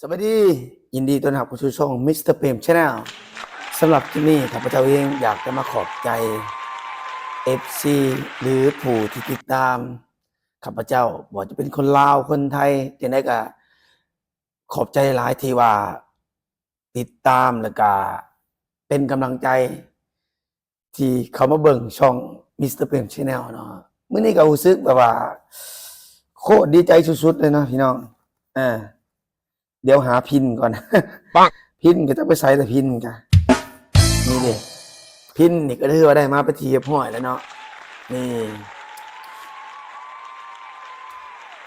สวัสดียินดีต้อนรับเข้าสู่ช่องมิสเตอร์เปรมชาแนลสำหรับที่นี่ข้าพเจ้าเองอยากจะมาขอบใจ FC หรือผู้ที่ติดตามข้าพเจ้าบอกจะเป็นคนลาวคนไทยจังได๋ก็ขอบใจหลายที่ว่าติดตามแล้วก็เป็นกำลังใจที่เขามาเบิ่งช่องมิสเตอร์เปรมชาแนลเนาะมื้อนี้ก็รู้สึกแบบว่าโคตรดีใจสุดๆเลยเนาะพี่น้องเดี๋ยวหาพินก่อน ปัง พินก็จะไปใส่แต่พินกันนี่ดิพินนี่ก็ถือว่าได้มาไปนทีเรียบร้อยแล้วเนาะนี่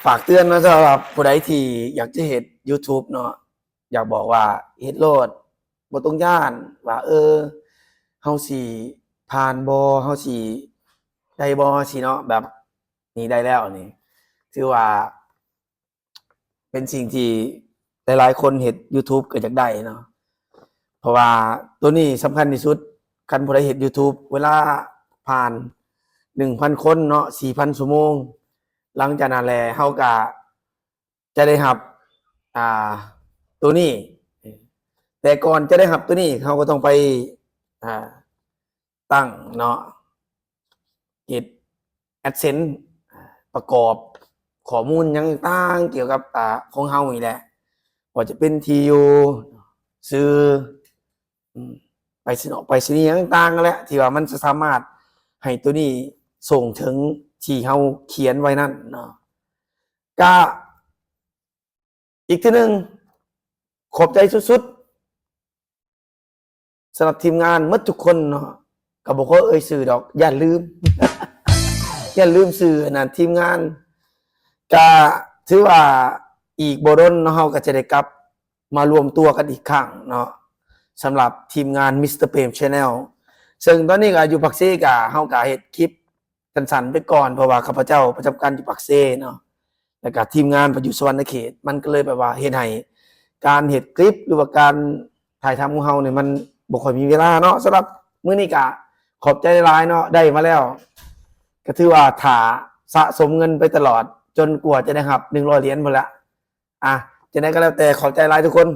ฝากเตือนนะสำหรับผู้ใดที่อยากจะเห็น YouTube เนาะอยากบอกว่าเฮ็ดโลดบ่ต้องย้านว่าเฮาสิผ่านบ่เฮาสิได้บ่สิเนาะแบบนี้ได้แล้วนี่ถือว่า เป็นสิ่งที่หลายๆคนเฮ็ด YouTube ก็อยากได้เนาะเพราะว่าตัวนี้สำคัญที่สุดคันผู้ใดเฮ็ด YouTube เวลาผ่าน 1,000 คนเนาะ 4,000 ชั่วโมง หลังจากนั้นแหละเฮาก็จะได้รับอ่าตัวนี้ แต่ก่อนจะได้รับตัวนี้เฮาก็ต้องไปอ่าตั้งเนาะเฮ็ด AdSense ประกอบข้อมูลหยังต่างเกี่ยวกับของเฮานี่แหละว่าจะเป็นที่อยู่ชื่อไปสนอไปสนีย์ต่างๆนั่นแหละที่ว่ามันจะสามารถให้ตัวนี้ส่งถึงที่เฮาเขียนไว้นั่นเนาะก็อีกทีหนึงขอบใจสุดๆสำหรับทีมงานหมดทุกคนเนาะก็บ่ขอเอ่ยชื่อดอกอย่าลืม อย่าลืมชื่อนั่นทีมงานก็ถือว่าอีกบ่ดนเนาะเฮาก็จะได้กลับมารวมตัวกันอีกครั้งเนาะสำหรับทีมงานมิสเตอร์เปรมชาแนลซึ่งตอนนี้ก็อยู่ปักเซก็เฮาก็เฮ็ดคลิปสั้นๆไปก่อนเพราะว่าข้าพเจ้าประจำการอยู่ปักเซเนาะแล้วก็ทีมงานไปอยู่สวรรณเขตมันก็เลยแบบว่าเฮ็ดให้การเฮ็ดคลิปหรือว่าการถ่ายทำของเฮาเนี่ยมันบ่ค่อยมีเวลาเนาะสำหรับมื้อนี้ก็ขอบใจหลายๆเนาะได้มาแล้วก็ถือว่าถ้าสะสมเงินไปตลอดจนกว่าจะได้รับ100เหรียญพุ่นละจะได้ก็แล้วแต่ขอบใจหลายทุกคน